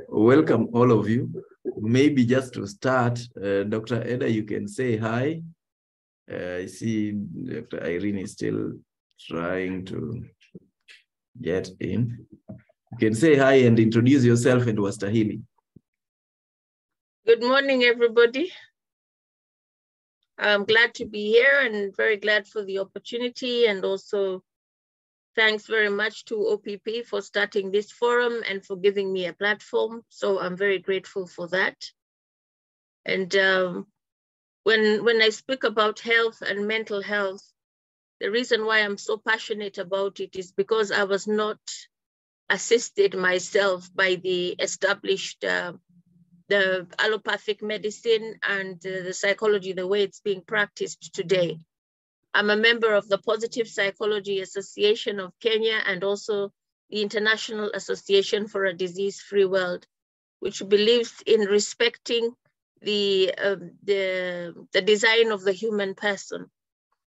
Welcome all of you. Maybe just to start, Dr. Eda, you can say hi. I see Dr. Irene is still trying to get in. You can say hi and introduce yourself in Wastahili. Good morning, everybody. I'm glad to be here and very glad for the opportunity, and also thanks very much to OPP for starting this forum and for giving me a platform. So I'm very grateful for that. And when I speak about health and mental health, the reason why I'm so passionate about it is because I was not assisted myself by the established the allopathic medicine and the psychology, the way it's being practiced today. I'm a member of the Positive Psychology Association of Kenya and also the International Association for a Disease-Free World, which believes in respecting the design of the human person.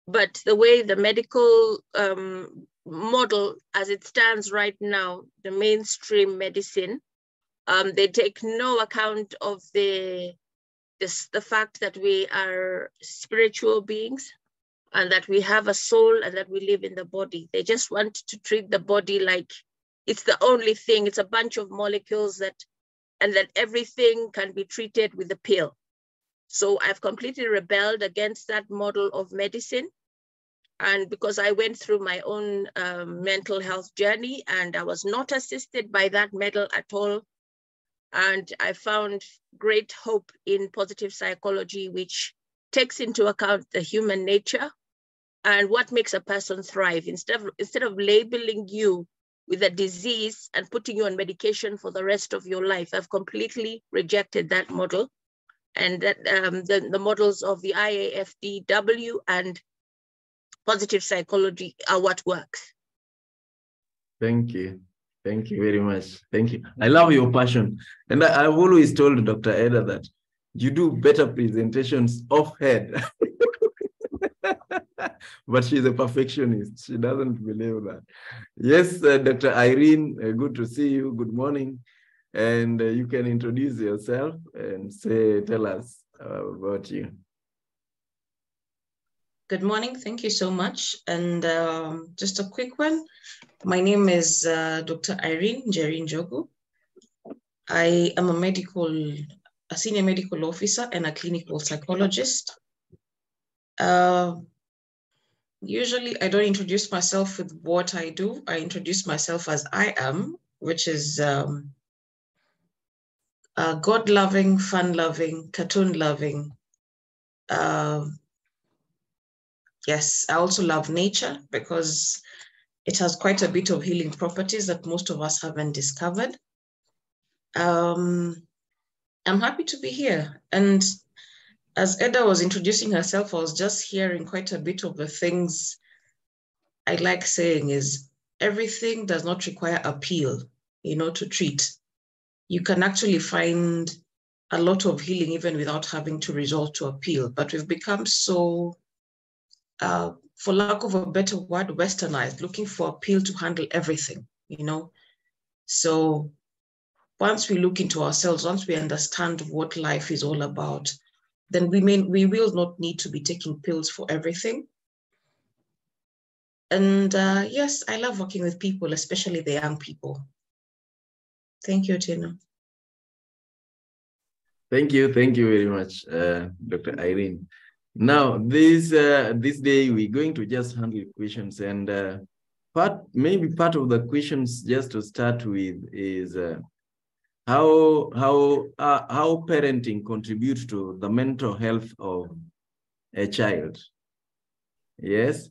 But the way the medical model as it stands right now, the mainstream medicine, they take no account of the fact that we are spiritual beings and that we have a soul and that we live in the body. They just want to treat the body like it's the only thing. It's a bunch of molecules and that everything can be treated with a pill. So I've completely rebelled against that model of medicine. And because I went through my own mental health journey and I was not assisted by that model at all. And I found great hope in positive psychology, which takes into account the human nature and what makes a person thrive. Instead of labeling you with a disease and putting you on medication for the rest of your life, I've completely rejected that model. And that the models of the IAFDW and positive psychology are what works. Thank you. Thank you very much. Thank you. I love your passion. And I've always told Dr. Eda that you do better presentations off head. But she's a perfectionist. She doesn't believe that. Yes, Dr. Irene, good to see you. Good morning. And you can introduce yourself and tell us about you. Good morning. Thank you so much. And just a quick one. My name is Dr. Irene Njeri Njogu. I am a senior medical officer and a clinical psychologist. Usually I don't introduce myself with what I do. I introduce myself as I am, which is God-loving, fun-loving, cartoon-loving. Yes, I also love nature because it has quite a bit of healing properties that most of us haven't discovered. I'm happy to be here. And as Eda was introducing herself, I was just hearing quite a bit of the things I like saying is everything does not require a pill, to treat. You can actually find a lot of healing even without having to resort to a pill. But we've become so, for lack of a better word, westernized, looking for a pill to handle everything, So once we look into ourselves, once we understand what life is all about, then we will not need to be taking pills for everything. And yes, I love working with people, especially the young people. Thank you, Tina. Thank you very much, Dr. Irene. Now, this day we're going to just handle questions, and maybe part of the questions just to start with is how parenting contributes to the mental health of a child. Yes,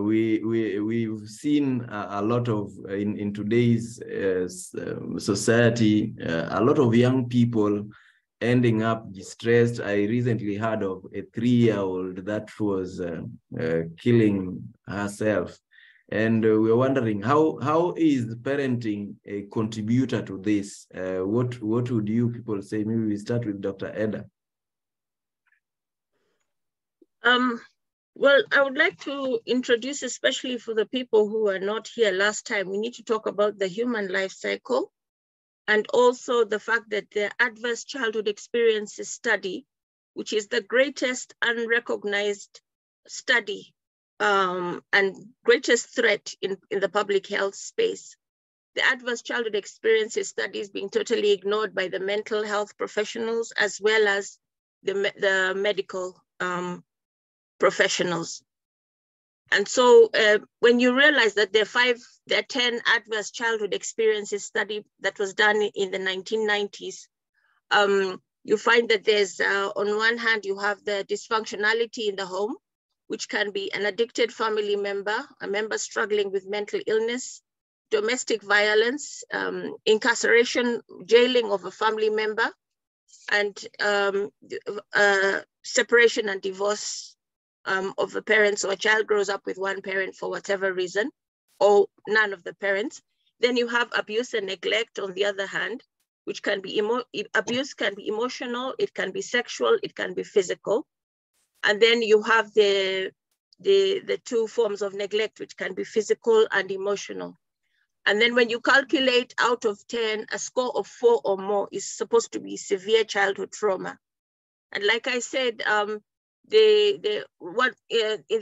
we've seen a lot of in today's society, a lot of young people ending up distressed. I recently heard of a 3-year-old that was killing herself. And we're wondering how is parenting a contributor to this? What would you people say? Maybe we start with Dr. Eda. Well, I would like to introduce, especially for the people who are not here last time, we need to talk about the human life cycle. and also the fact that the Adverse Childhood Experiences Study, which is the greatest unrecognized study and greatest threat in the public health space. The Adverse Childhood Experiences Study is being totally ignored by the mental health professionals as well as the medical professionals. And so when you realize that there are 10 adverse childhood experiences study that was done in the 1990s, you find that there's, on one hand, you have the dysfunctionality in the home, which can be an addicted family member, a member struggling with mental illness, domestic violence, incarceration, jailing of a family member, and separation and divorce of the parents, or a child grows up with one parent for whatever reason, or none of the parents. Then you have abuse and neglect on the other hand, which can be, abuse can be emotional, it can be sexual, it can be physical. And then you have the two forms of neglect, which can be physical and emotional. And then when you calculate out of 10, a score of 4 or more is supposed to be severe childhood trauma. And like I said, in the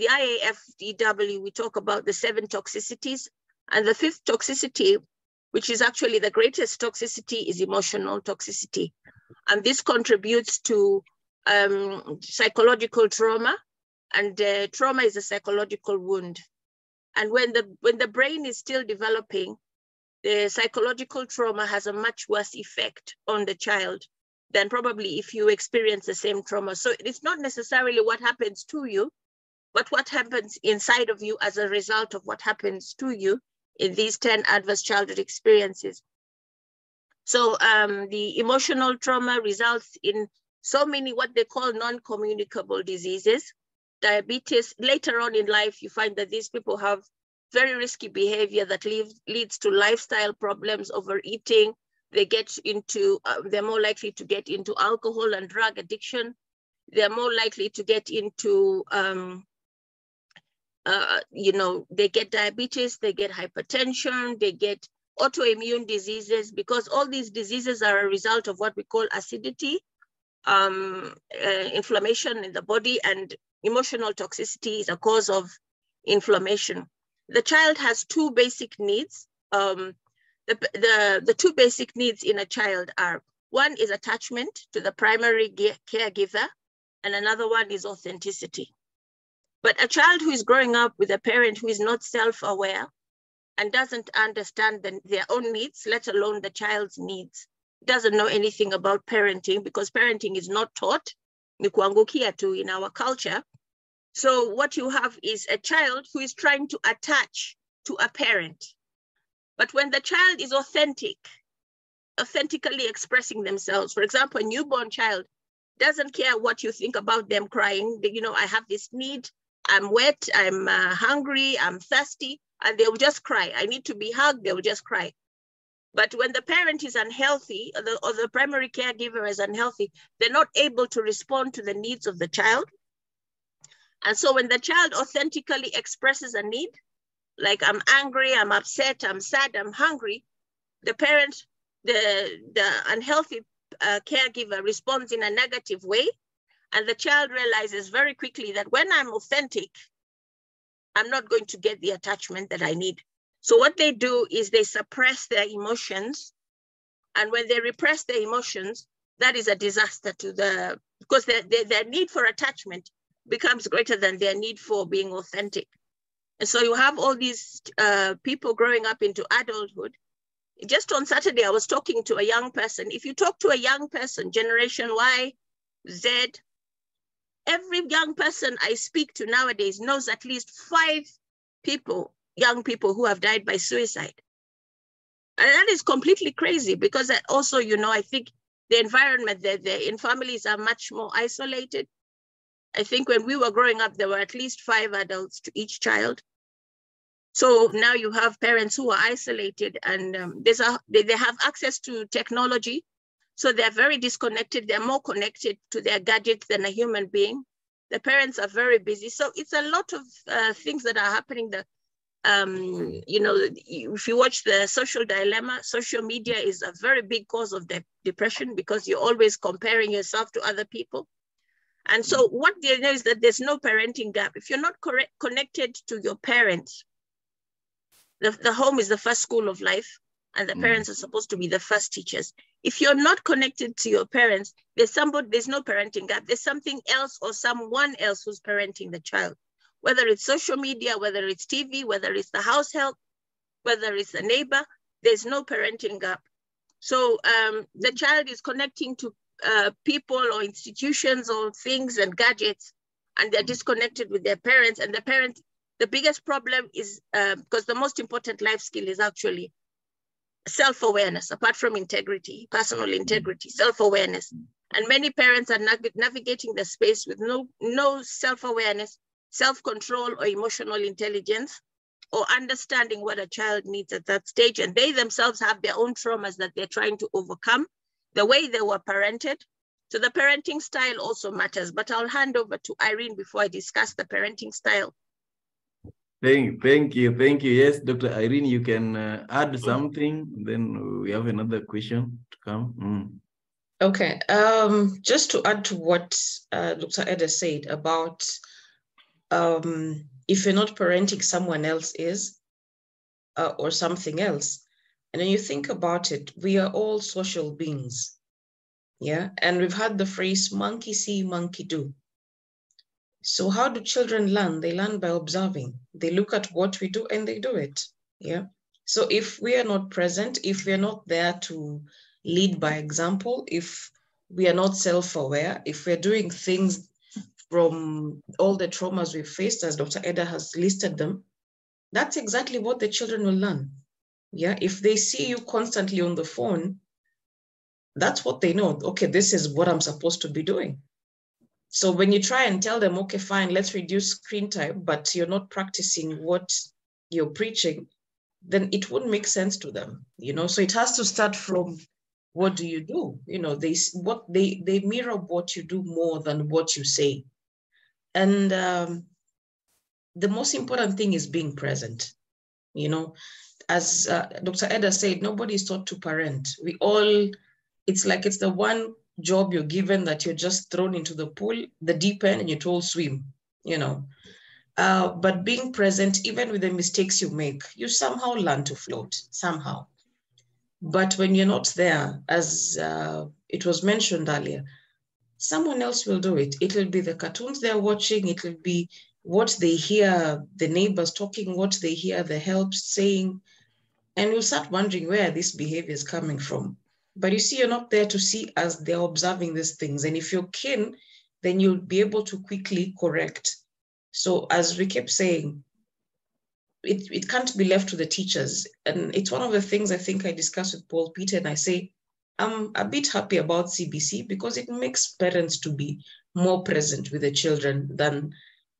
IAFDW, we talk about the 7 toxicities, and the 5th toxicity, which is actually the greatest toxicity, is emotional toxicity. And this contributes to psychological trauma, and trauma is a psychological wound. And when the brain is still developing, the psychological trauma has a much worse effect on the child than probably if you experience the same trauma. So it's not necessarily what happens to you, but what happens inside of you as a result of what happens to you in these 10 adverse childhood experiences. So the emotional trauma results in so many what they call non-communicable diseases. Diabetes, later on in life, you find that these people have very risky behavior that leads to lifestyle problems, overeating. They get into, they're more likely to get into alcohol and drug addiction. They're more likely to get into, they get diabetes, they get hypertension, they get autoimmune diseases, because all these diseases are a result of what we call acidity, inflammation in the body, and emotional toxicity is a cause of inflammation. The child has 2 basic needs. The 2 basic needs in a child are, one is attachment to the primary caregiver, and another one is authenticity. But a child who is growing up with a parent who is not self-aware and doesn't understand their own needs, let alone the child's needs, doesn't know anything about parenting, because parenting is not taught, ni kuangukia tu in our culture. So what you have is a child who is trying to attach to a parent. But when the child is authentically expressing themselves, for example, a newborn child doesn't care what you think about them crying. You know, I have this need, I'm wet, I'm hungry, I'm thirsty, and they will just cry. I need to be hugged, they will just cry. But when the parent is unhealthy, or the primary caregiver is unhealthy, they're not able to respond to the needs of the child. And so when the child authentically expresses a need, like I'm angry, I'm upset, I'm sad, I'm hungry, the parent, the unhealthy caregiver responds in a negative way, and the child realizes very quickly that when I'm authentic, I'm not going to get the attachment that I need. So what they do is they suppress their emotions, and when they repress their emotions, that is a disaster to because their need for attachment becomes greater than their need for being authentic. And so you have all these people growing up into adulthood. Just on Saturday, I was talking to a young person. If you talk to a young person, Generation Y, Z, every young person I speak to nowadays knows at least 5 people, young people who have died by suicide. And that is completely crazy, because also, you know, I think the environment in families are much more isolated. I think when we were growing up, there were at least 5 adults to each child. So now you have parents who are isolated, and they have access to technology. So they're very disconnected. They're more connected to their gadgets than a human being. The parents are very busy. So it's a lot of things that are happening. you know, if you watch the Social Dilemma, social media is a very big cause of depression because you're always comparing yourself to other people. And so what they know is that there's no parenting gap. If you're not connected to your parents, the home is the first school of life, and the parents are supposed to be the first teachers. If you're not connected to your parents, there's no parenting gap. There's something else or someone else who's parenting the child, whether it's social media, whether it's TV, whether it's the house help, whether it's a neighbor, there's no parenting gap. So the child is connecting to people or institutions or things and gadgets, and they're disconnected with their parents. And the biggest problem is, because the most important life skill is actually self-awareness, apart from integrity, personal integrity, self-awareness. And many parents are navigating the space with no self-awareness, self-control, or emotional intelligence, or understanding what a child needs at that stage. And they themselves have their own traumas that they're trying to overcome, the way they were parented. So the parenting style also matters, but I'll hand over to Irene before I discuss the parenting style. Thank you. Yes, Dr. Irene, you can add something. Then we have another question to come. Okay, just to add to what Dr. Eda said about if you're not parenting, someone else is, or something else. And when you think about it, we are all social beings. Yeah, and we've had the phrase, monkey see, monkey do. So how do children learn? They learn by observing. They look at what we do and they do it. Yeah. So if we are not present, if we are not there to lead by example, if we are not self-aware, if we're doing things from all the traumas we've faced, as Dr. Eda has listed them, that's exactly what the children will learn. Yeah. If they see you constantly on the phone, that's what they know. Okay, this is what I'm supposed to be doing. So when you try and tell them, okay, fine, let's reduce screen time, but you're not practicing what you're preaching, then it wouldn't make sense to them, you know? So it has to start from, what do you do? You know, they mirror what you do more than what you say. And the most important thing is being present. You know, as Dr. Eda said, nobody is taught to parent. We all, it's like it's the one job you're given that you're just thrown into the pool, the deep end, and you're told swim, you know. But being present, even with the mistakes you make, you somehow learn to float, somehow. But when you're not there, as it was mentioned earlier, someone else will do it. It will be the cartoons they're watching, it will be what they hear the neighbors talking, what they hear the helps saying, and you'll start wondering where this behavior is coming from. But you see, you're not there to see as they're observing these things. And if you're keen, then you'll be able to quickly correct. So as we kept saying, it can't be left to the teachers. And it's one of the things I think I discussed with Paul Peter, and I say, I'm a bit happy about CBC because it makes parents to be more present with the children than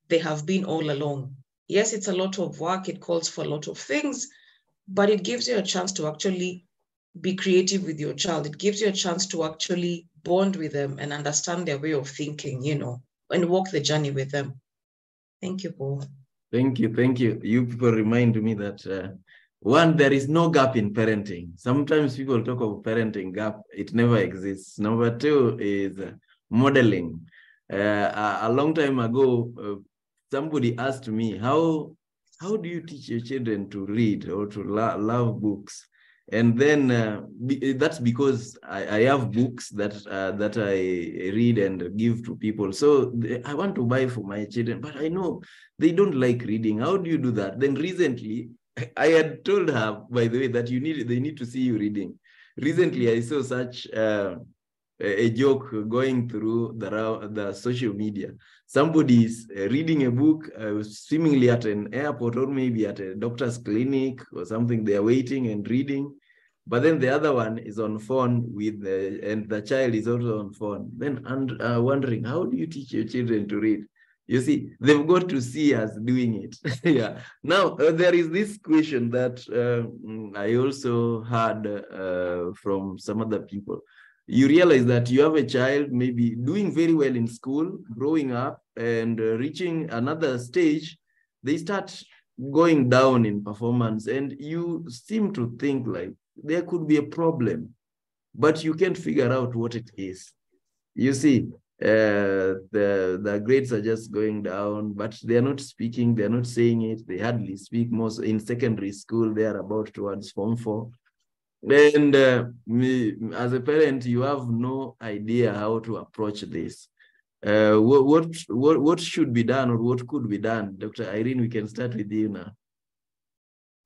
they have been all along. Yes, it's a lot of work. It calls for a lot of things, but it gives you a chance to actually be creative with your child. It gives you a chance to actually bond with them and understand their way of thinking, you know, and walk the journey with them. Thank you, Paul. Thank you. You people remind me that one, there is no gap in parenting. Sometimes people talk of parenting gap. It never exists. Number two is modeling. A long time ago, somebody asked me, how do you teach your children to read or to love books? And then that's because I have books that I read and give to people. So I want to buy for my children, but I know they don't like reading. How do you do that? Then recently, I had told her, by the way, that they need to see you reading. Recently, I saw such a joke going through the social media. Somebody is reading a book, seemingly at an airport or maybe at a doctor's clinic or something. They are waiting and reading. But then the other one is on phone and the child is also on phone. Then wondering, how do you teach your children to read? You see, they've got to see us doing it. Yeah. Now, there is this question that I also heard from some other people. You realize that you have a child maybe doing very well in school, growing up and reaching another stage. They start going down in performance, and you seem to think like there could be a problem, but you can't figure out what it is. You see, the grades are just going down, but they're not speaking, they're not saying it, they hardly speak. Most in secondary school, they are about towards Form 4. And as a parent, you have no idea how to approach this. What should be done, or what could be done? Dr. Irene, we can start with you now.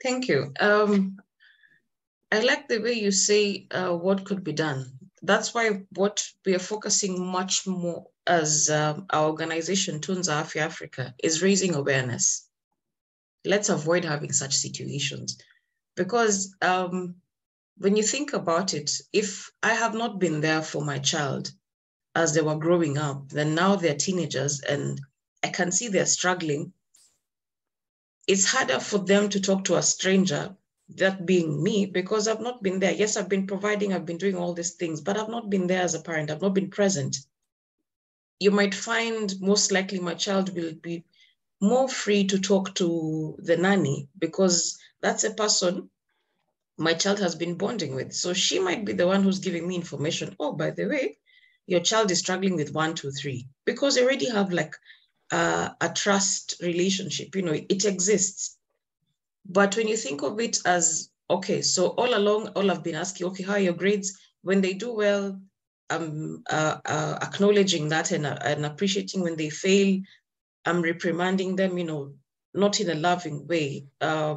Thank you. I like the way you say what could be done. That's why what we are focusing much more as our organization, Tunza Afya Africa, is raising awareness. Let's avoid having such situations. Because when you think about it, if I have not been there for my child as they were growing up, then now they're teenagers and I can see they're struggling. It's harder for them to talk to a stranger, that being me, because I've not been there. Yes, I've been providing, I've been doing all these things, but I've not been there as a parent. I've not been present. You might find most likely my child will be more free to talk to the nanny because that's a person my child has been bonding with. So she might be the one who's giving me information. Oh, by the way, your child is struggling with 1, 2, 3, because they already have like a trust relationship, it exists. But when you think of it as, okay, so all along, all I've been asking, okay, how are your grades? When they do well, I'm acknowledging that and appreciating. When they fail, I'm reprimanding them, not in a loving way,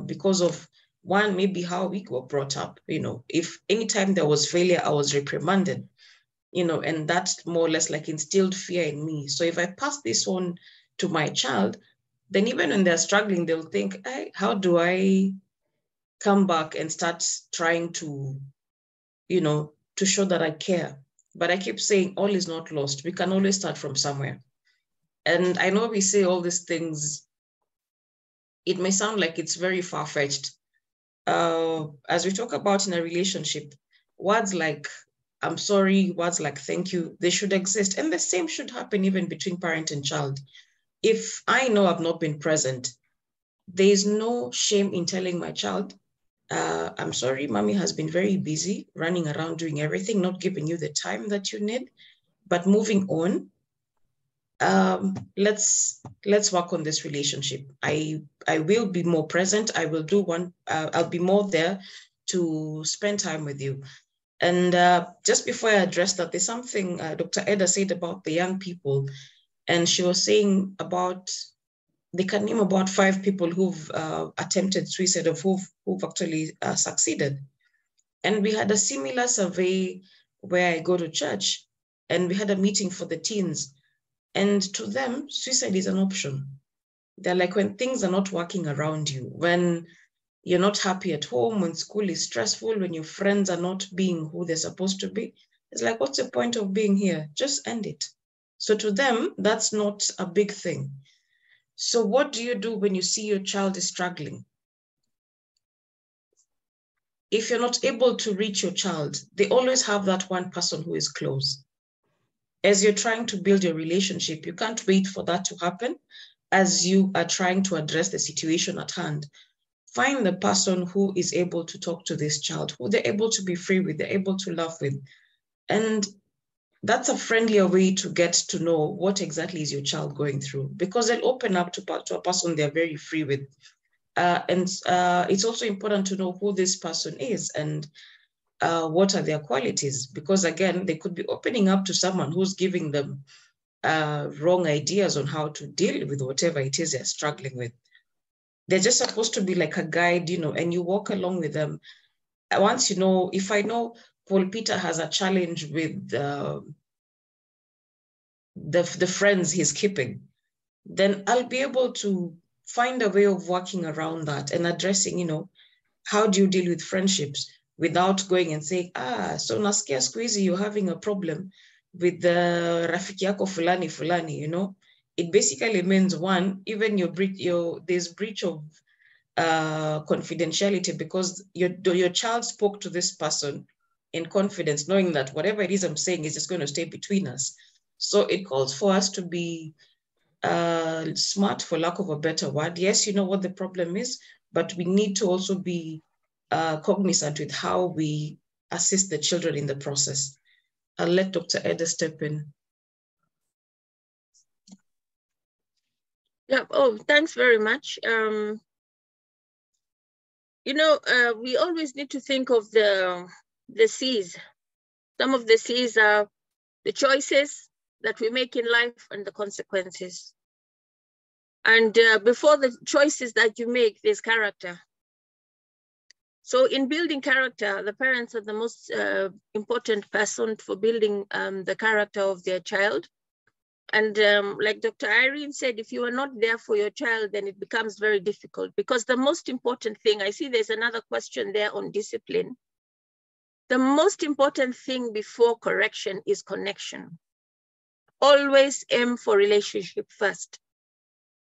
because of one, maybe how we were brought up, if anytime there was failure, I was reprimanded, and that's more or less like instilled fear in me. So if I pass this on to my child, then even when they're struggling, they'll think, hey, how do I come back and start trying to, to show that I care? But I keep saying all is not lost. We can always start from somewhere. And I know we say all these things, it may sound like it's very far-fetched. As we talk about in a relationship, words like I'm sorry, words like thank you, they should exist. And the same should happen even between parent and child. If I know I've not been present, there is no shame in telling my child, I'm sorry, mommy has been very busy running around doing everything, not giving you the time that you need, but moving on. Let's work on this relationship. I will be more present. I will do I'll be more there to spend time with you. And just before I address that, there's something Dr. Eda said about the young people. And she was saying about, they can name about 5 people who've attempted suicide, of who've actually succeeded. And we had a similar survey where I go to church, and we had a meeting for the teens. And to them, suicide is an option. They're like, when things are not working around you, when you're not happy at home, when school is stressful, when your friends are not being who they're supposed to be, it's like, what's the point of being here? Just end it. So to them, that's not a big thing. So what do you do when you see your child is struggling? If you're not able to reach your child, they always have that one person who is close. As you're trying to build your relationship, you can't wait for that to happen as you are trying to address the situation at hand. Find the person who is able to talk to this child, who they're able to be free with, they're able to laugh with. And that's a friendlier way to get to know what exactly is your child going through, because they'll open up to a person they're very free with. And it's also important to know who this person is and what are their qualities, because again, they could be opening up to someone who's giving them wrong ideas on how to deal with whatever it is they're struggling with. They're just supposed to be like a guide, and you walk along with them. Once if I know Paul Peter has a challenge with the friends he's keeping, then I'll be able to find a way of working around that and addressing, how do you deal with friendships without going and saying, so nasikia siku hizi you're having a problem with the rafiki yako fulani, It basically means, one, even there's breach of confidentiality, because your child spoke to this person in confidence, knowing that whatever it is I'm saying is just going to stay between us. So it calls for us to be smart, for lack of a better word. Yes, you know what the problem is, but we need to also be cognizant with how we assist the children in the process. I'll let Dr. Eda step in. Yeah. Oh, thanks very much. You know, we always need to think of the C's. Some of the C's are the choices that we make in life and the consequences. And before the choices that you make, there's character. So in building character, the parents are the most important person for building the character of their child. And like Dr. Irene said, if you are not there for your child, then it becomes very difficult, because the most important thing, I see there's another question there on discipline. The most important thing before correction is connection. Always aim for relationship first,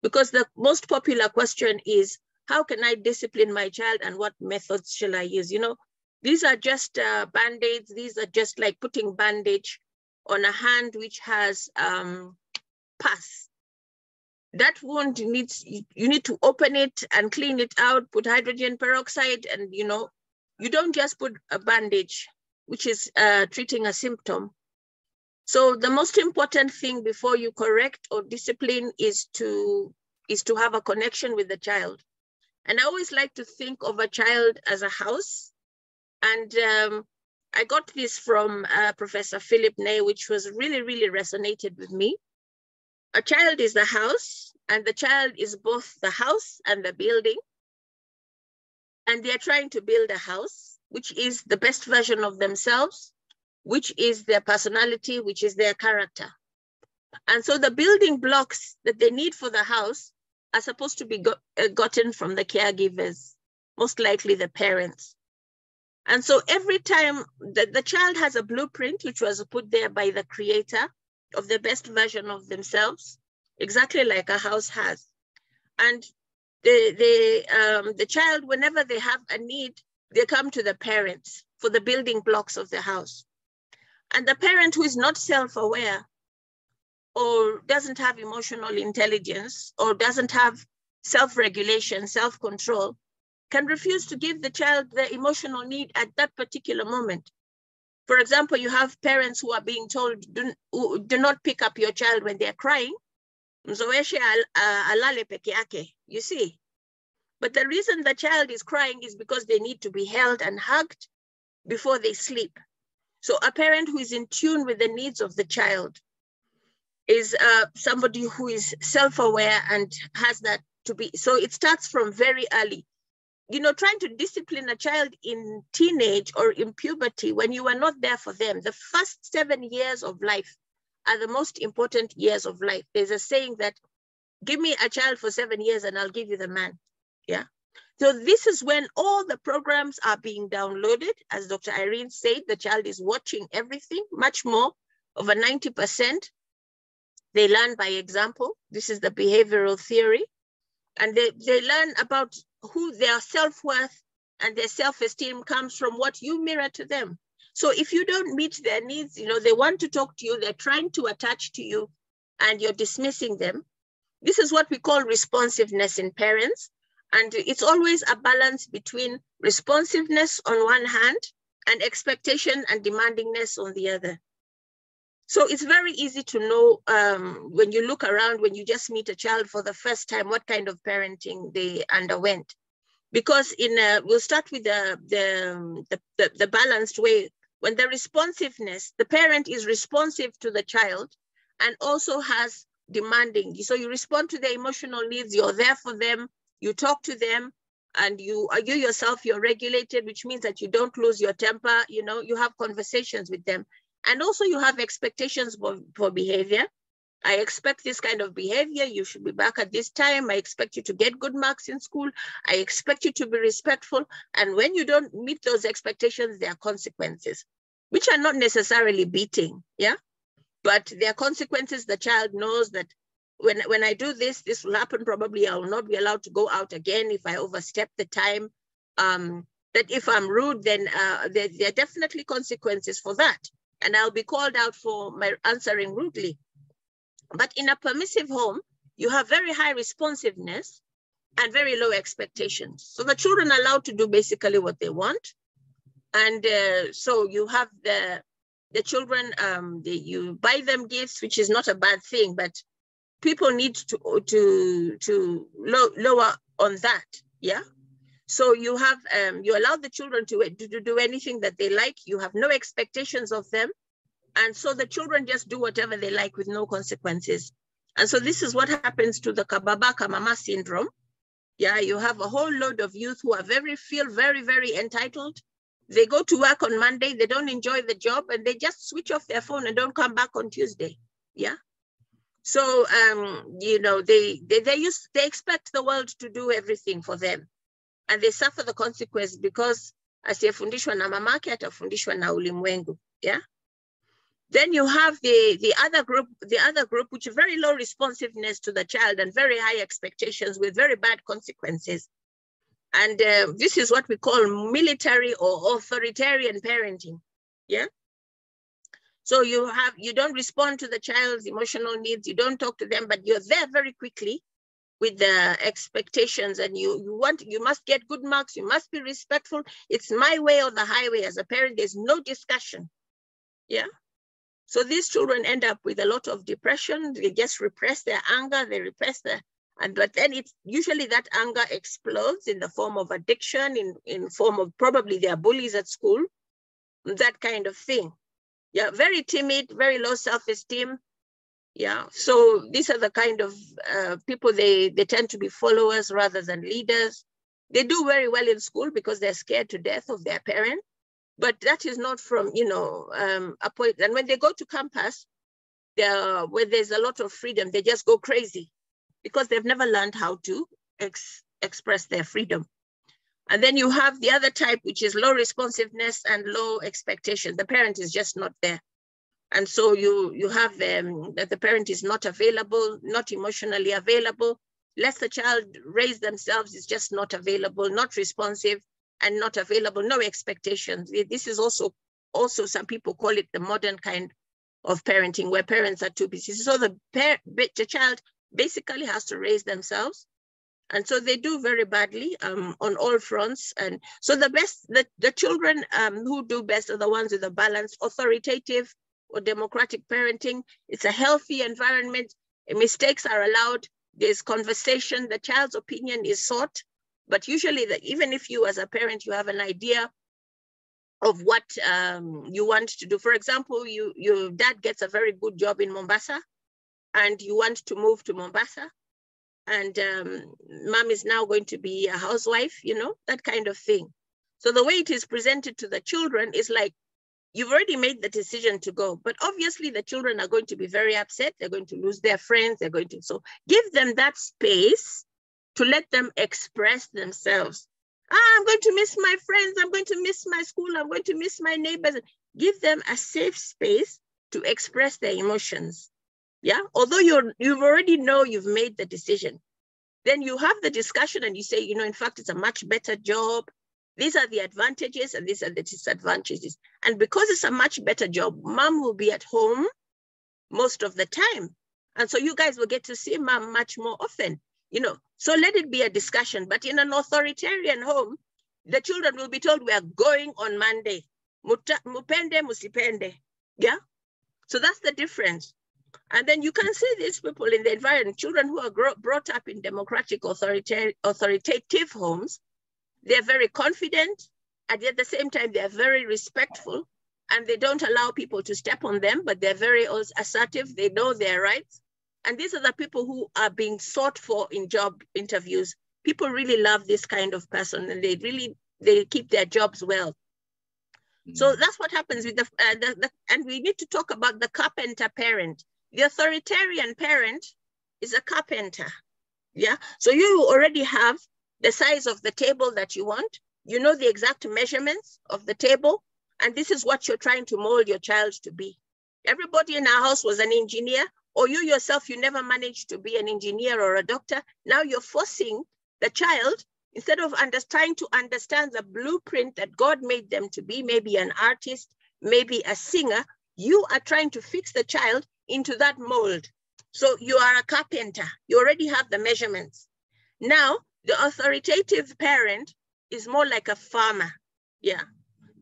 because the most popular question is, how can I discipline my child and what methods shall I use? You know, these are just band-aids. These are just like putting bandage on a hand which has pus. That wound needs, you need to open it and clean it out, put hydrogen peroxide, and you know, you don't just put a bandage, which is treating a symptom. So the most important thing before you correct or discipline is to have a connection with the child. And I always like to think of a child as a house. And I got this from Professor Philip Ney, which was really resonated with me. A child is the house, and the child is both the house and the building. And they're trying to build a house, which is the best version of themselves, which is their personality, which is their character. And so the building blocks that they need for the house are supposed to be gotten from the caregivers, most likely the parents. And so every time the child has a blueprint, which was put there by the creator of the best version of themselves, exactly like a house has. And the child, whenever they have a need, they come to the parents for the building blocks of the house. And the parent who is not self-aware or doesn't have emotional intelligence or doesn't have self-regulation, self-control, can refuse to give the child the emotional need at that particular moment. For example, you have parents who are being told, do not pick up your child when they're crying. You see? But the reason the child is crying is because they need to be held and hugged before they sleep. So a parent who is in tune with the needs of the child is somebody who is self-aware and has that to be. So it starts from very early. You know, trying to discipline a child in teenage or in puberty when you are not there for them. The first 7 years of life are the most important years of life. There's a saying that, give me a child for 7 years and I'll give you the man. Yeah. So this is when all the programs are being downloaded. As Dr. Irene said, the child is watching everything, much more over 90%. They learn by example. This is the behavioral theory. And they learn about who their self-worth and their self-esteem comes from what you mirror to them. So if you don't meet their needs, you know, they want to talk to you, they're trying to attach to you, and you're dismissing them. This is what we call responsiveness in parents. And it's always a balance between responsiveness on one hand and expectation and demandingness on the other. So it's very easy to know when you look around, when you just meet a child for the first time, what kind of parenting they underwent. Because we'll start with the balanced way. When the responsiveness, the parent is responsive to the child and also has demanding. So you respond to their emotional needs, you're there for them, you talk to them, and you yourself, you're regulated, which means that you don't lose your temper, you know, you have conversations with them. And also you have expectations for behavior. I expect this kind of behavior. You should be back at this time. I expect you to get good marks in school. I expect you to be respectful. And when you don't meet those expectations, there are consequences, which are not necessarily beating, yeah? But there are consequences. The child knows that when I do this, this will happen. Probably I will not be allowed to go out again if I overstep the time. That if I'm rude, then there are definitely consequences for that. And I'll be called out for my answering rudely. But in a permissive home, you have very high responsiveness and very low expectations. So the children are allowed to do basically what they want. And so you have the children, you buy them gifts, which is not a bad thing, but people need to lower on that, yeah? So you have, you allow the children to do anything that they like. You have no expectations of them. And so the children just do whatever they like with no consequences. And so this is what happens to the Kababaka Mama syndrome. Yeah, you have a whole load of youth who are feel very, very entitled. They go to work on Monday, they don't enjoy the job, and they just switch off their phone and don't come back on Tuesday. Yeah. So, you know, they expect the world to do everything for them, and they suffer the consequence because asiyefundishwa na mamake atafundishwa na ulimwengu. Yeah. Then you have the other group, which is very low responsiveness to the child and very high expectations with very bad consequences. And this is what we call military or authoritarian parenting. Yeah. So you don't respond to the child's emotional needs. You don't talk to them, but you're there very quickly with the expectations, and you must get good marks. You must be respectful. It's my way or the highway. As a parent, there's no discussion. Yeah. So these children end up with a lot of depression. They just repress their anger. They repress but then it's usually that anger explodes in the form of addiction, in form of probably their bullies at school, that kind of thing. Yeah, very timid, very low self-esteem. Yeah, so these are the kind of people, they tend to be followers rather than leaders. They do very well in school because they're scared to death of their parent. But that is not from, you know, a point. And when they go to campus, where there's a lot of freedom, they just go crazy because they've never learned how to express their freedom. And then you have the other type, which is low responsiveness and low expectation. The parent is just not there. And so you have that the parent is not available, not emotionally available. Let the child raise themselves, is just not available, not responsive, and not available, no expectations. This is also some people call it the modern kind of parenting, where parents are too busy. So the child basically has to raise themselves. And so they do very badly on all fronts. And so the children who do best are the ones with a balanced, authoritative or democratic parenting. It's a healthy environment. Mistakes are allowed. There's conversation. The child's opinion is sought. But usually, even if you as a parent, you have an idea of what you want to do. For example, your dad gets a very good job in Mombasa, and you want to move to Mombasa, and mom is now going to be a housewife, you know, that kind of thing. So the way it is presented to the children is like, you've already made the decision to go, but obviously the children are going to be very upset. They're going to lose their friends. So give them that space to let them express themselves. I'm going to miss my friends. I'm going to miss my school. I'm going to miss my neighbors. Give them a safe space to express their emotions. Yeah, although you've already know you've made the decision, then you have the discussion and you say, you know, in fact, it's a much better job. These are the advantages and these are the disadvantages. And because it's a much better job, mom will be at home most of the time. And so you guys will get to see mom much more often. You know, so let it be a discussion. But in an authoritarian home, the children will be told, we are going on Monday. Mupende, musipende. Yeah. So that's the difference. And then you can see these people in the environment, children who are brought up in democratic, authoritative homes. They're very confident, and at the same time, they're very respectful, and they don't allow people to step on them, but they're very assertive. They know their rights. And these are the people who are being sought for in job interviews. People really love this kind of person, and they keep their jobs well. So that's what happens with and we need to talk about the carpenter parent. The authoritarian parent is a carpenter. Yeah. So you already have the size of the table that you want. You know the exact measurements of the table. And this is what you're trying to mold your child to be. Everybody in our house was an engineer, or you yourself, you never managed to be an engineer or a doctor. Now you're forcing the child, instead of trying to understand the blueprint that God made them to be, maybe an artist, maybe a singer, you are trying to fix the child into that mold. So you are a carpenter. You already have the measurements. Now, the authoritative parent is more like a farmer. Yeah.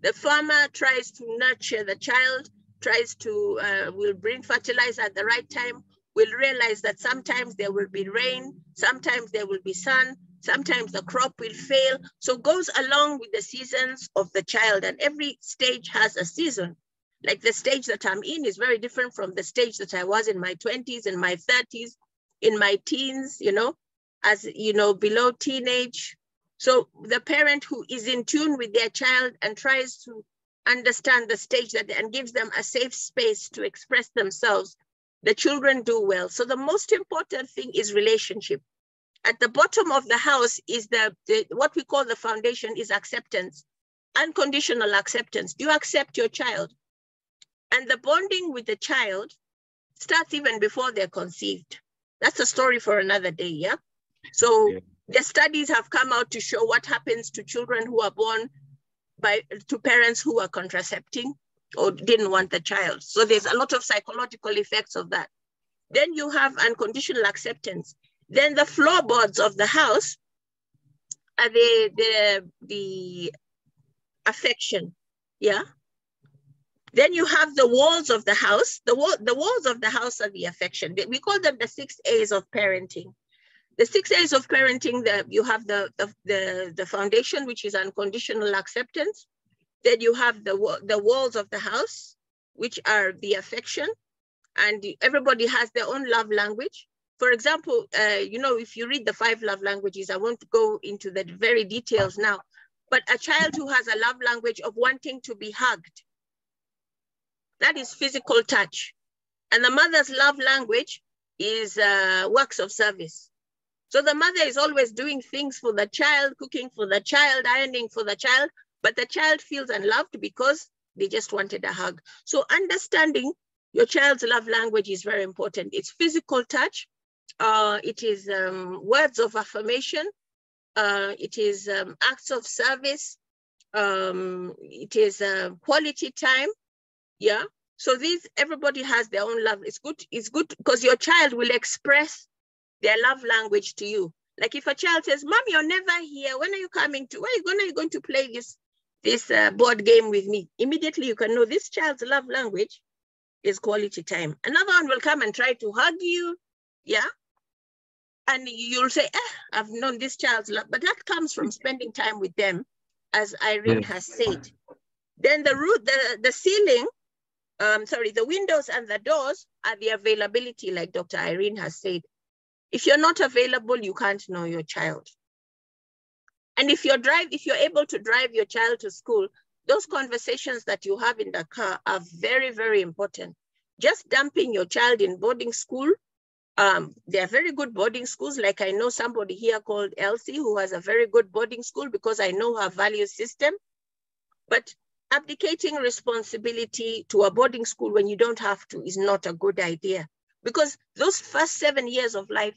The farmer tries to nurture the child, tries to, will bring fertilizer at the right time, will realize that sometimes there will be rain, sometimes there will be sun, sometimes the crop will fail. So goes along with the seasons of the child, and every stage has a season. Like the stage that I'm in is very different from the stage that I was in my 20s, in my 30s, in my teens, you know, as, you know, below teenage. So the parent who is in tune with their child and tries to understand the stage that and gives them a safe space to express themselves, the children do well. So the most important thing is relationship. At the bottom of the house is the what we call the foundation is acceptance, unconditional acceptance. Do you accept your child? And the bonding with the child starts even before they're conceived. That's a story for another day, yeah? So the studies have come out to show what happens to children who are born to parents who are contracepting or didn't want the child. So there's a lot of psychological effects of that. Then you have unconditional acceptance. Then the floorboards of the house are the affection, yeah? Then you have the walls of the house. The walls of the house are the affection. We call them the 6 A's of parenting. The 6 A's of parenting, you have the foundation, which is unconditional acceptance. Then you have the walls of the house, which are the affection. And everybody has their own love language. For example, you know, if you read the 5 love languages, I won't go into the very details now, but a child who has a love language of wanting to be hugged, that is physical touch. And the mother's love language is works of service. So the mother is always doing things for the child, cooking for the child, ironing for the child, but the child feels unloved because they just wanted a hug. So understanding your child's love language is very important. It's physical touch. It is words of affirmation. It is acts of service. It is quality time. Yeah. So everybody has their own love. It's good because your child will express their love language to you. Like if a child says, "Mom, you're never here. When are you coming to? When are you going to play this board game with me?" Immediately you can know this child's love language is quality time. Another one will come and try to hug you, yeah? And you'll say, I've known this child's love, but that comes from spending time with them, as Irene has said. Then the ceiling, the windows and the doors are the availability, like Dr. Irene has said. If you're not available, you can't know your child. And if you're able to drive your child to school, those conversations that you have in the car are very, very important. Just dumping your child in boarding school, there are very good boarding schools. Like I know somebody here called Elsie who has a very good boarding school because I know her value system. But abdicating responsibility to a boarding school when you don't have to is not a good idea, because those first 7 years of life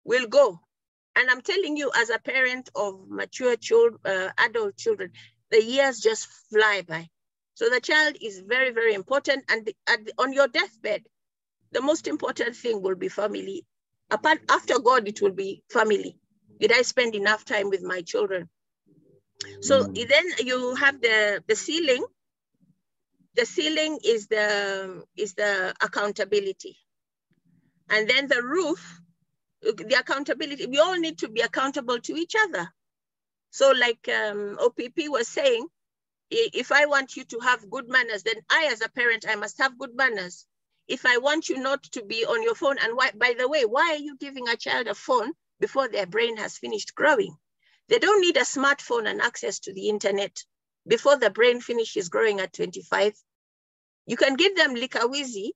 will go. And I'm telling you, as a parent of mature children, adult children, the years just fly by. So the child is very, very important. And on your deathbed, the most important thing will be family. After God, it will be family. Did I spend enough time with my children? So then you have the ceiling. The ceiling is the accountability. And then the roof, the accountability. We all need to be accountable to each other. So like OPP was saying, if I want you to have good manners, then I as a parent, I must have good manners. If I want you not to be on your phone, and by the way, why are you giving a child a phone before their brain has finished growing? They don't need a smartphone and access to the internet before the brain finishes growing at 25. You can give them likawizi,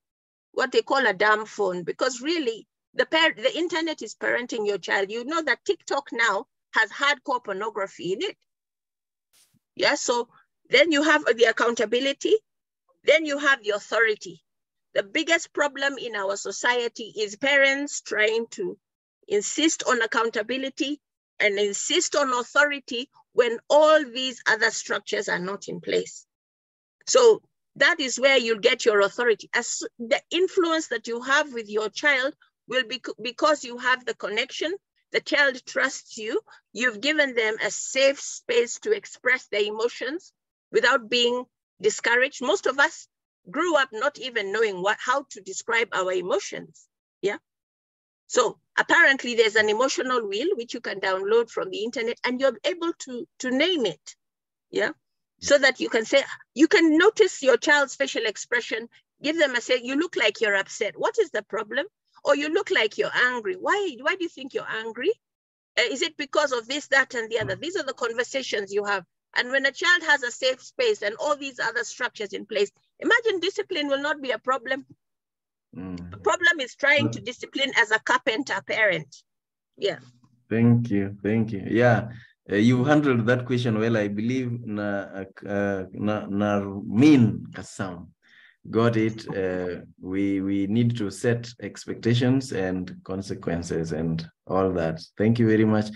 what they call a dumb phone, because really the internet is parenting your child. You know that TikTok now has hardcore pornography in it. Yeah, so then you have the accountability, then you have the authority. The biggest problem in our society is parents trying to insist on accountability and insist on authority when all these other structures are not in place. So that is where you'll get your authority. As the influence that you have with your child will be because you have the connection, the child trusts you, you've given them a safe space to express their emotions without being discouraged. Most of us grew up not even knowing how to describe our emotions, yeah? So apparently there's an emotional wheel which you can download from the internet, and you're able to name it, yeah? So that you can say, you can notice your child's facial expression, give them a say, you look like you're upset. What is the problem? Or you look like you're angry. Why do you think you're angry? Is it because of this, that, and the other? These are the conversations you have. And when a child has a safe space and all these other structures in place, imagine discipline will not be a problem. The problem is trying to discipline as a carpenter parent. Yeah. Thank you. Thank you. Yeah. You handled that question well, I believe. Narmin Kassam got it. We need to set expectations and consequences and all that. Thank you very much.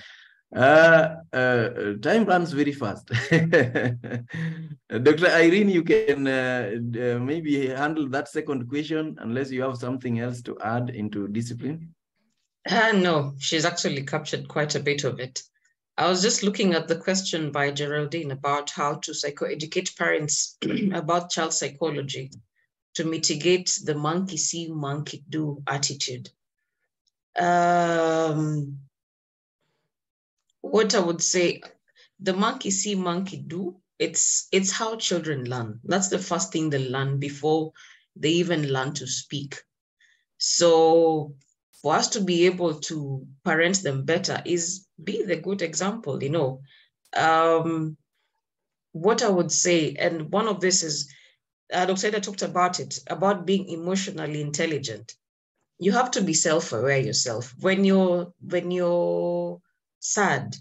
Time runs very fast. Dr. Irene, you can maybe handle that second question unless you have something else to add into discipline. No, she's actually captured quite a bit of it. I was just looking at the question by Geraldine about how to psychoeducate parents about child psychology to mitigate the monkey see, monkey do attitude. What I would say, the monkey see, monkey do, it's how children learn. That's the first thing they learn before they even learn to speak. So for us to be able to parent them better is be the good example, you know. What I would say, and one of this is, Dr. Eda talked about it, about being emotionally intelligent. You have to be self-aware yourself. When you're sad,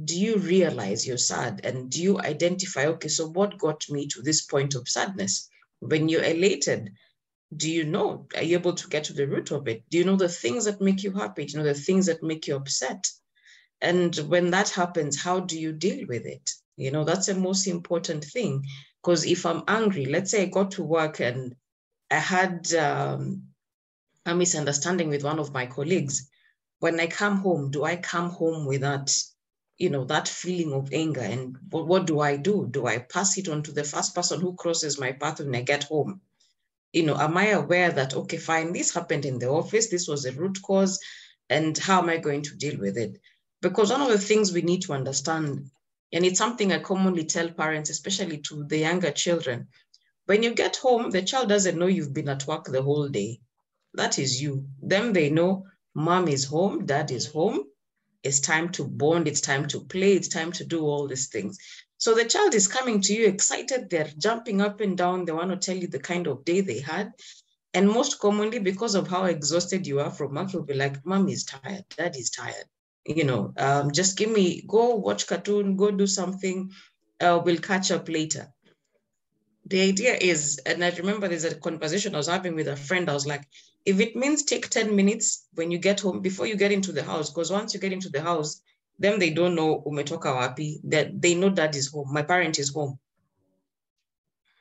do you realize you're sad? And do you identify, okay, so what got me to this point of sadness? When you're elated, do you know, are you able to get to the root of it? Do you know the things that make you happy? Do you know the things that make you upset? And when that happens, how do you deal with it? You know, that's the most important thing. Because if I'm angry, let's say I got to work and I had a misunderstanding with one of my colleagues. When I come home, do I come home with that, you know, that feeling of anger? And what do I do? Do I pass it on to the first person who crosses my path when I get home? You know, am I aware that, okay, fine, this happened in the office, this was the root cause, and how am I going to deal with it? Because one of the things we need to understand, and it's something I commonly tell parents, especially to the younger children, when you get home, the child doesn't know you've been at work the whole day. That is you. Them, they know mom is home, dad is home. It's time to bond, it's time to play, it's time to do all these things. So the child is coming to you excited, they're jumping up and down, they want to tell you the kind of day they had. And most commonly, because of how exhausted you are from work, you'll be like, mom is tired, dad is tired. You know, just go watch cartoon, go do something, we'll catch up later. The idea is, and I remember there's a conversation I was having with a friend, I was like, if it means take 10 minutes when you get home, before you get into the house, because once you get into the house, them, they don't know umetoka wapi, that they know dad is home, my parent is home.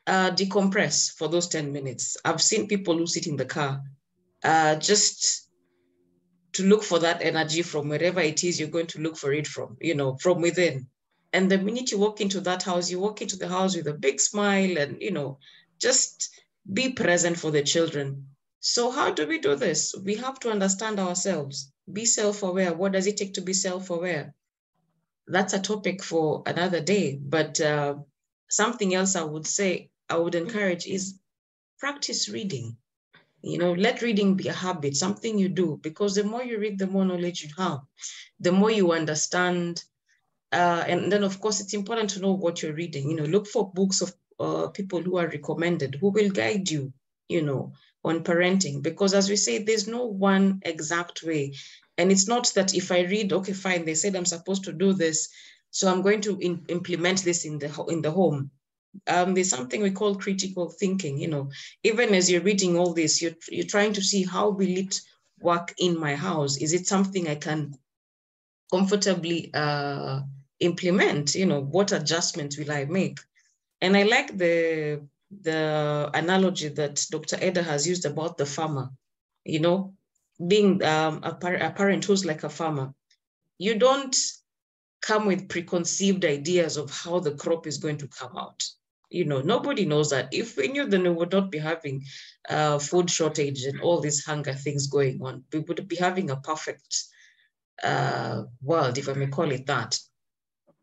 Decompress for those 10 minutes. I've seen people who sit in the car just to look for that energy from wherever it is you're going to look for it from, you know, from within. And the minute you walk into that house, you walk into the house with a big smile and, you know, just be present for the children. So how do we do this? We have to understand ourselves, be self-aware. What does it take to be self-aware? That's a topic for another day. But something else I would say, I would encourage is practice reading. You know, let reading be a habit, something you do, because the more you read, the more knowledge you have, the more you understand. And then, of course, it's important to know what you're reading. You know, look for books of people who are recommended, who will guide you, you know, on parenting. Because as we say, there's no one exact way. And it's not that if I read, okay, fine, they said I'm supposed to do this, so I'm going to implement this in the home. There's something we call critical thinking. You know, even as you're reading all this, you're trying to see, how will it work in my house? Is it something I can comfortably implement? You know, what adjustments will I make? And I like the analogy that Dr. Eda has used about the farmer. You know, being a parent who's like a farmer, you don't come with preconceived ideas of how the crop is going to come out. You know, nobody knows that. If we knew, then we would not be having food shortage and all these hunger things going on. We would be having a perfect world, if I may call it that.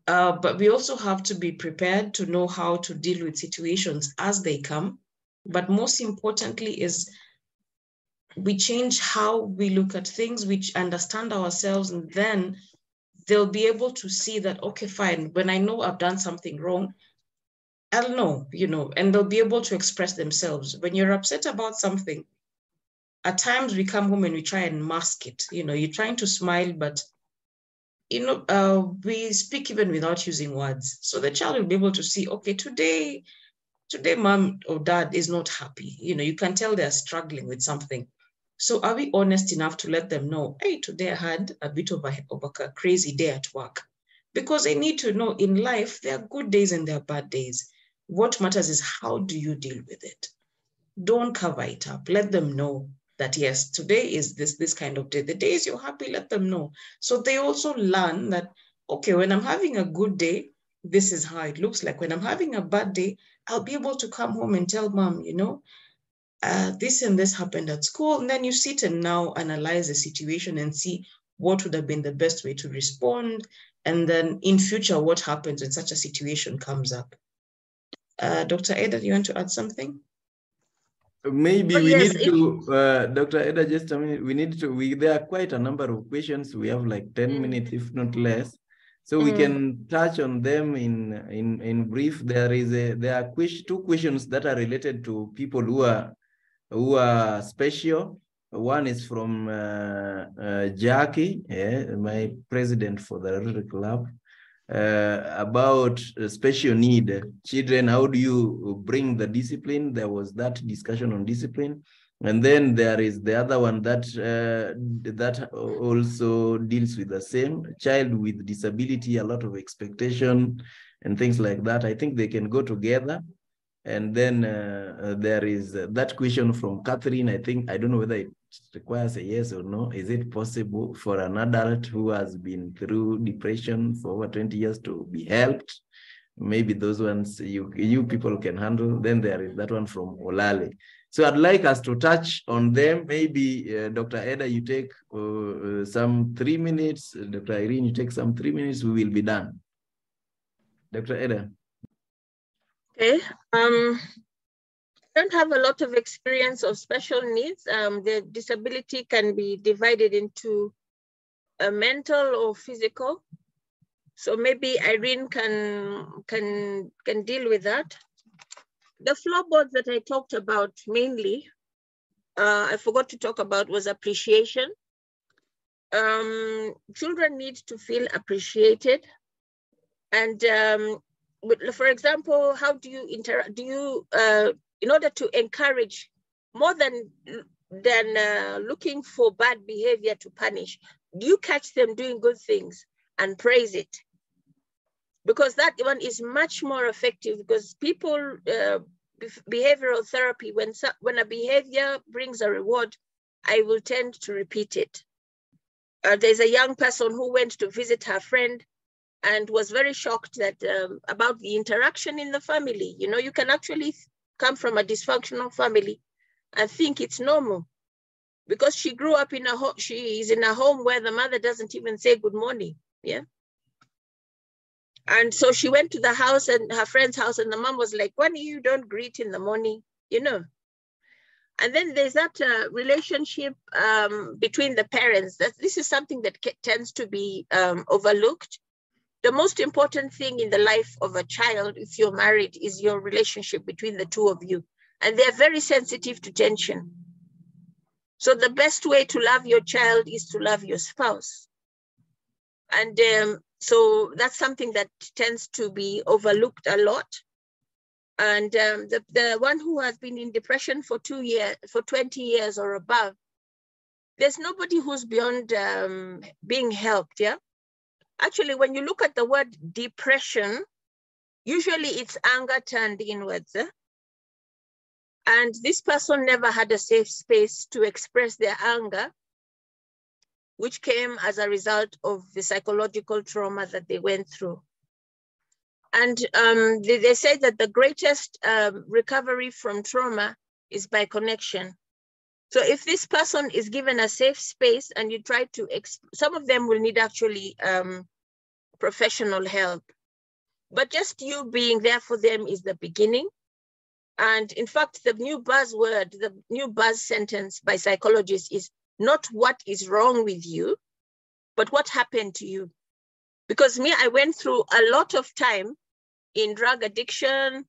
But we also have to be prepared to know how to deal with situations as they come. But most importantly is we change how we look at things, we understand ourselves, and then they'll be able to see that, okay, fine, when I know I've done something wrong, I'll know, you know, and they'll be able to express themselves. When you're upset about something, at times we come home and we try and mask it. You know, you're trying to smile, but, you know, we speak even without using words. So the child will be able to see, okay, today mom or dad is not happy. You know, you can tell they're struggling with something. So are we honest enough to let them know, hey, today I had a bit of a crazy day at work? Because they need to know in life, there are good days and there are bad days. What matters is how do you deal with it? Don't cover it up. Let them know that, yes, today is this kind of day. The days you're happy, let them know. So they also learn that, okay, when I'm having a good day, this is how it looks like. When I'm having a bad day, I'll be able to come home and tell mom, you know, this and this happened at school. And then you sit and now analyze the situation and see what would have been the best way to respond. And then in future, what happens when such a situation comes up. Dr. Eda, do you want to add something? Maybe we need to, Dr. Eda, just a minute, we need to, there are quite a number of questions. We have like 10 minutes, if not less. So we can touch on them in brief. There are two questions that are related to people who are special. One is from Jackie, my president for the Rotary Club, about special need children. How do you bring the discipline? There was that discussion on discipline. And then there is the other one that that also deals with the same child with disability, a lot of expectation and things like that. I think they can go together. And then there is that question from Catherine. I think, I don't know whether it requires a yes or no. Is it possible for an adult who has been through depression for over 20 years to be helped? Maybe those ones you people can handle. Then there is that one from Olale. So I'd like us to touch on them. Maybe Dr. Eda, you take some 3 minutes. Dr. Irene, you take some 3 minutes. We will be done. Dr. Eda. Okay. I don't have a lot of experience of special needs. The disability can be divided into a mental or physical. So maybe Irene can deal with that. The floorboards that I talked about mainly, I forgot to talk about, was appreciation. Children need to feel appreciated. And for example, how do you interact? Do you, in order to encourage, more than looking for bad behavior to punish, do you catch them doing good things and praise it? Because that one is much more effective, because people, behavioral therapy, when a behavior brings a reward, I will tend to repeat it. There's a young person who went to visit her friend and was very shocked that about the interaction in the family. You know, you can actually come from a dysfunctional family and think it's normal, because she grew up in a home. She is in a home where the mother doesn't even say good morning. Yeah. And so she went to the house, and her friend's house, and the mom was like, "When you don't greet in the morning, you know." And then there's that relationship between the parents. This is something that tends to be overlooked. The most important thing in the life of a child, if you're married, is your relationship between the two of you. And they're very sensitive to tension. So the best way to love your child is to love your spouse. And so that's something that tends to be overlooked a lot. And the one who has been in depression for 20 years or above, there's nobody who's beyond being helped, yeah? Actually, when you look at the word depression, usually it's anger turned inwards. And this person never had a safe space to express their anger. which came as a result of the psychological trauma that they went through. And they say that the greatest recovery from trauma is by connection. So if this person is given a safe space and you try to, some of them will need actually professional help, but just you being there for them is the beginning. And in fact, the new buzzword, the new buzz sentence by psychologists is not what is wrong with you, but what happened to you. Because me, I went through a lot of time in drug addiction,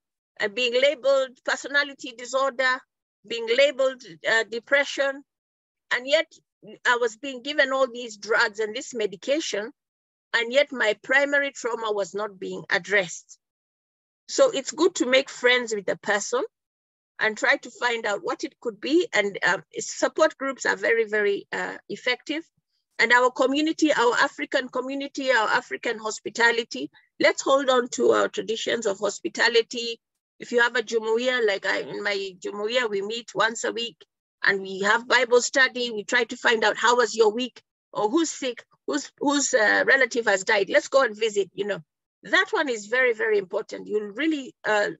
being labeled personality disorder, being labeled depression. And yet I was being given all these drugs and this medication, and yet my primary trauma was not being addressed. So it's good to make friends with the person and try to find out what it could be. And support groups are very, very effective. And our community, our African community, our African hospitality, let's hold on to our traditions of hospitality. If you have a jumuiya, like in my jumuiya, we meet once a week and we have Bible study. We try to find out how was your week, or who's sick, whose relative has died. Let's go and visit, you know. That one is very, very important. You'll really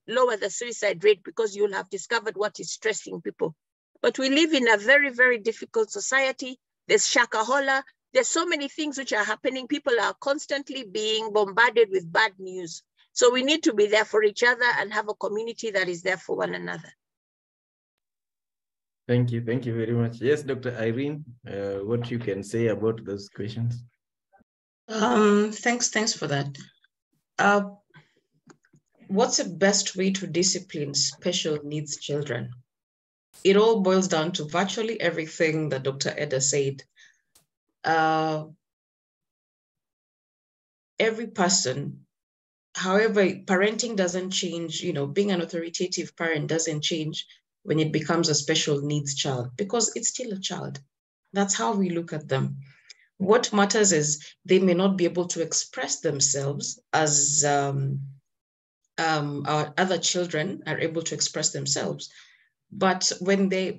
lower the suicide rate because you'll have discovered what is stressing people. But we live in a very, very difficult society. There's shakahola. There's so many things which are happening. People are constantly being bombarded with bad news. So we need to be there for each other and have a community that is there for one another. Thank you. Thank you very much. Yes, Dr. Irene, what you can say about those questions? Thanks for that. What's the best way to discipline special needs children? It all boils down to virtually everything that Dr. Eda said. Every person, however, parenting doesn't change, you know, being an authoritative parent doesn't change when it becomes a special needs child, because it's still a child. That's how we look at them. What matters is they may not be able to express themselves as our other children are able to express themselves. But when they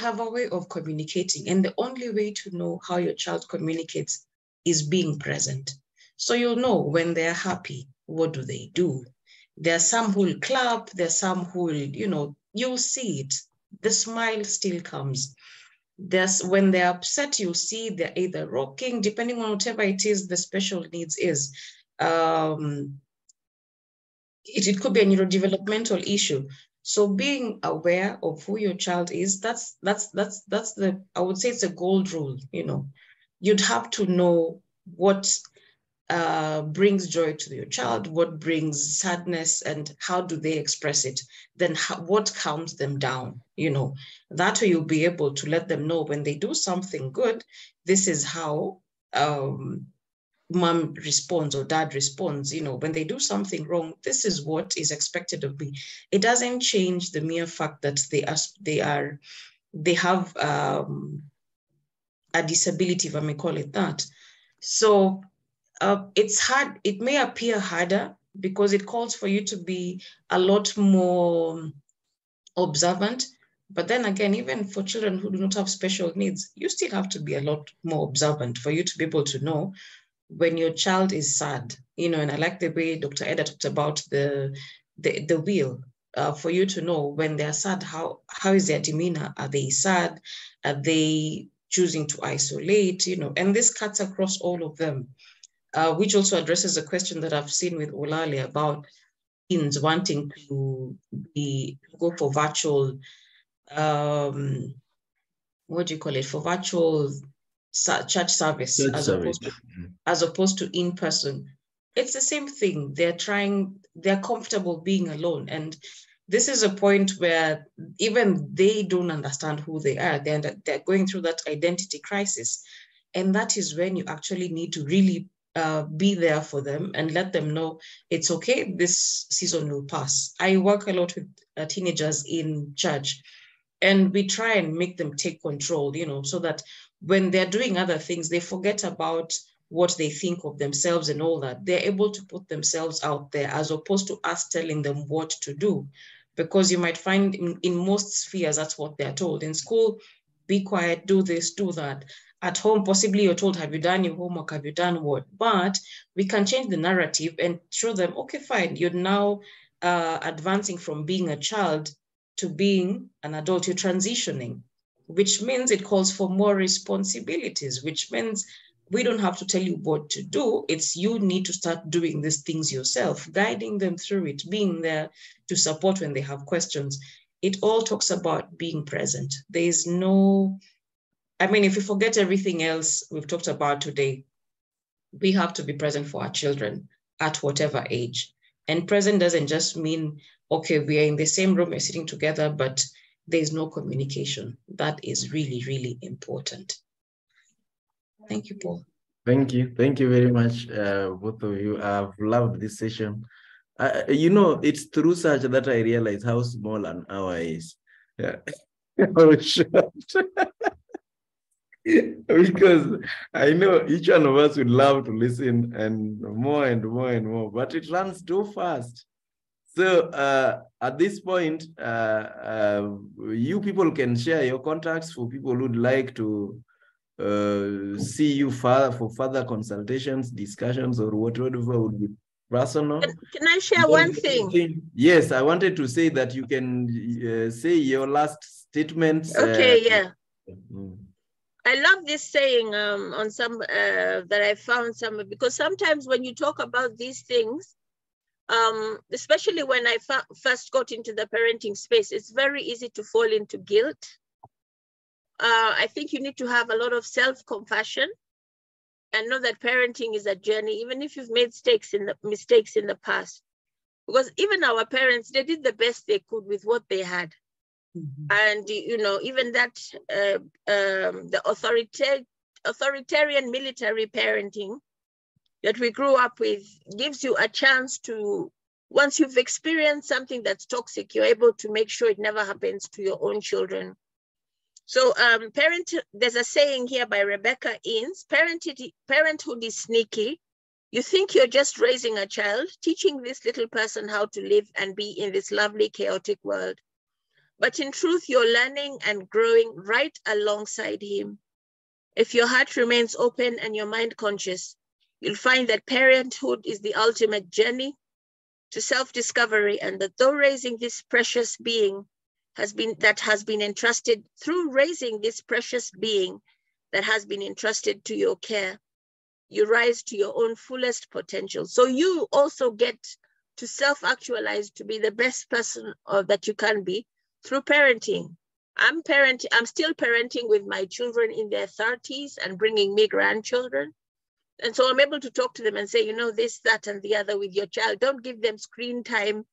have a way of communicating, and the only way to know how your child communicates is being present. So you'll know when they're happy, what do they do? There are some who will clap, there are some who will, you know, you'll see it. The smile still comes. When they're upset, you'll see they're either rocking, depending on whatever it is the special needs is. It could be a neurodevelopmental issue. So being aware of who your child is, that's the, I would say it's a gold rule, you know. You'd have to know what brings joy to your child, what brings sadness, and how do they express it? Then what calms them down, you know? That way you'll be able to let them know when they do something good, this is how mom responds or dad responds, you know, when they do something wrong, this is what is expected of me. It doesn't change the mere fact that they have a disability, if I may call it that. So it's hard. It may appear harder because it calls for you to be a lot more observant. But then again, even for children who do not have special needs, you still have to be a lot more observant for you to be able to know when your child is sad, you know. And I like the way Dr. Eda talked about the wheel, for you to know when they're sad, how is their demeanor? Are they sad? Are they choosing to isolate, you know? And this cuts across all of them, which also addresses a question that I've seen with Olale about teens wanting to go for virtual, what do you call it? For virtual church service, as opposed to in person. It's the same thing. They're comfortable being alone. And this is a point where even they don't understand who they are. They're going through that identity crisis. And that is when you actually need to really be there for them and let them know it's okay, this season will pass. I work a lot with teenagers in church, and we try and make them take control, you know, so that when they're doing other things, they forget about what they think of themselves and all that. They're able to put themselves out there as opposed to us telling them what to do. Because you might find in most spheres, that's what they're told. In school, be quiet, do this, do that. at home, possibly you're told, have you done your homework? Have you done what? But we can change the narrative and show them, okay, fine, you're now advancing from being a child to being an adult. You're transitioning, which means it calls for more responsibilities, which means we don't have to tell you what to do. It's you need to start doing these things yourself, guiding them through it, being there to support when they have questions. It all talks about being present. There is no, I mean, if you forget everything else we've talked about today, we have to be present for our children at whatever age. And present doesn't just mean, okay, we are in the same room, we're sitting together, but there's no communication. That is really, really important. Thank you, Paul. Thank you. Thank you very much, both of you. I've loved this session. You know, it's through such that I realize how small an hour is. Yeah. How short. Because I know each one of us would love to listen and more and more and more, but it runs too fast. So at this point, you people can share your contacts for people who'd like to see you for further consultations, discussions, or whatever would be personal. Can I share one thing? Yes, I wanted to say that you can say your last statements. Okay, yeah. I love this saying on some that I found somewhere, because sometimes when you talk about these things, especially when I first got into the parenting space, it's very easy to fall into guilt. I think you need to have a lot of self-compassion and know that parenting is a journey, even if you've made mistakes in the past. Because even our parents, they did the best they could with what they had. Mm-hmm. And, you know, even that, the authoritarian military parenting that we grew up with gives you a chance to, once you've experienced something that's toxic, you're able to make sure it never happens to your own children. So there's a saying here by Rebecca Innes, parenthood is sneaky. You think you're just raising a child, teaching this little person how to live and be in this lovely, chaotic world. But in truth, you're learning and growing right alongside him. If your heart remains open and your mind conscious, you'll find that parenthood is the ultimate journey to self-discovery, and that though raising this precious being has been entrusted to your care, you rise to your own fullest potential. So you also get to self-actualize, to be the best person that you can be through parenting. I'm still parenting with my children in their 30s and bringing me grandchildren. And so I'm able to talk to them and say, you know, this, that, and the other with your child. Don't give them screen time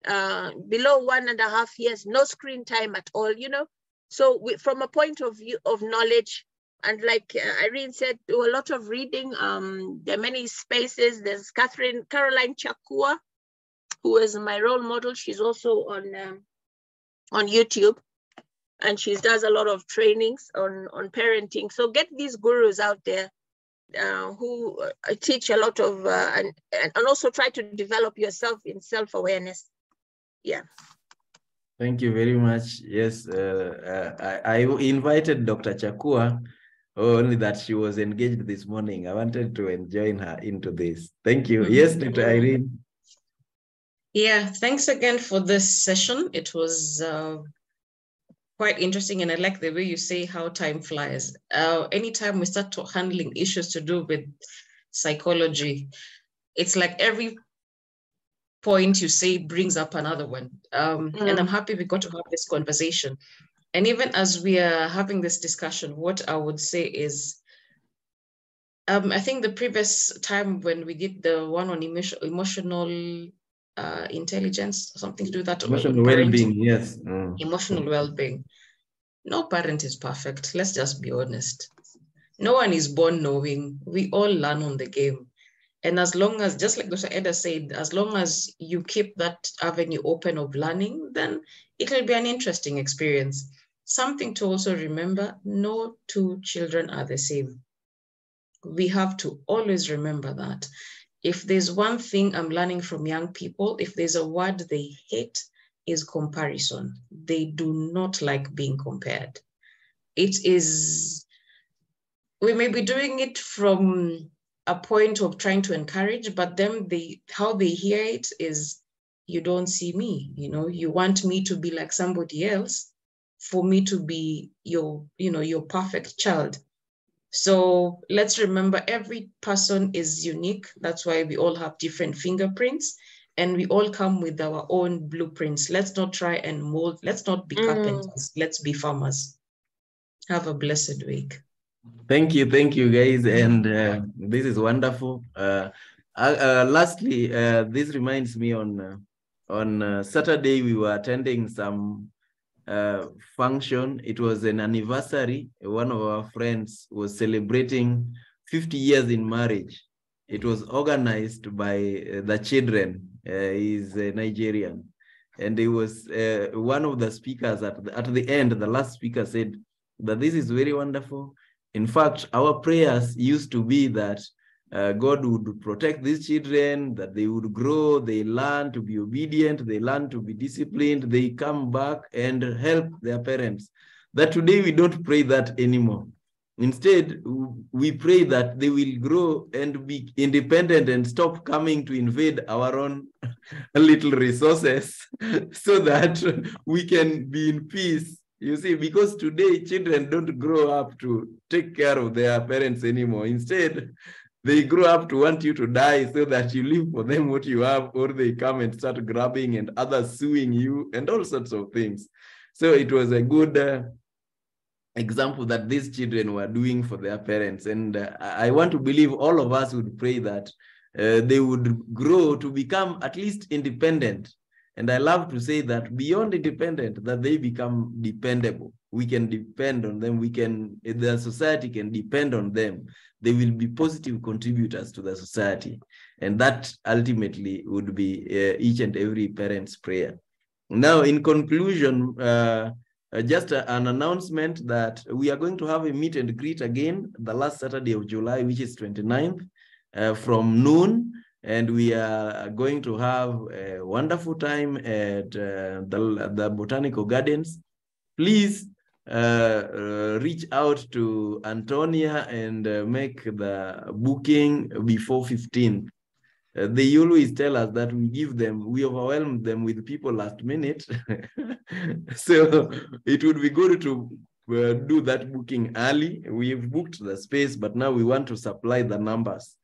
below 1.5 years, no screen time at all, you know. So from a point of view of knowledge, and like Irene said, do a lot of reading. There are many spaces. There's Caroline Chakua, who is my role model. She's also on YouTube, and she does a lot of trainings on parenting. So get these gurus out there who teach a lot of, and also try to develop yourself in self-awareness. Yeah. Thank you very much. Yes, I invited Dr. Chakua, only that she was engaged this morning. I wanted to join her into this. Thank you. Mm-hmm. Yes, Dr. Irene. Yeah, thanks again for this session. It was quite interesting, and I like the way you say how time flies. Anytime we start handling issues to do with psychology, it's like every point you say brings up another one. And I'm happy we got to have this conversation. And even as we are having this discussion, what I would say is, I think the previous time when we did the one on emotional intelligence, something to do with that. Emotional well-being, yes. Emotional well-being. No parent is perfect. Let's just be honest. No one is born knowing. We all learn on the game. And as long as, just like Dr. Eda said, as long as you keep that avenue open of learning, then it will be an interesting experience. Something to also remember, no two children are the same. We have to always remember that. If there's one thing I'm learning from young people, if there's a word they hate, is comparison. They do not like being compared. It is we may be doing it from a point of trying to encourage, but then how they hear it is, you don't see me, you want me to be like somebody else for me to be your perfect child. So let's remember, every person is unique. That's why we all have different fingerprints, and we all come with our own blueprints. Let's not try and mold. Let's not be carpenters. Let's be farmers. Have a blessed week. Thank you, guys, and this is wonderful. Lastly, this reminds me on Saturday we were attending some function. It was an anniversary. One of our friends was celebrating 50 years in marriage. It was organized by the children. He's Nigerian, and he was one of the speakers at the end. The last speaker said that this is very wonderful. In fact, our prayers used to be that God would protect these children, that they would grow, they learn to be obedient, they learn to be disciplined, they come back and help their parents. That today we don't pray that anymore. Instead, we pray that they will grow and be independent and stop coming to invade our own little resources so that we can be in peace. You see, because today children don't grow up to take care of their parents anymore. Instead, they grow up to want you to die so that you leave for them what you have, or they come and start grabbing and others suing you and all sorts of things. So it was a good example that these children were doing for their parents. And I want to believe all of us would pray that they would grow to become at least independent. And I love to say that beyond independent, that they become dependable. We can depend on them. The society can depend on them. They will be positive contributors to the society. And that ultimately would be each and every parent's prayer. Now, in conclusion, just an announcement that we are going to have a meet and greet again the last Saturday of July, which is 29th, from noon. And we are going to have a wonderful time at the Botanical Gardens. Please reach out to Antonia and make the booking before 15th. They always tell us that we overwhelm them with people last minute. So it would be good to do that booking early. We've booked the space, but now we want to supply the numbers.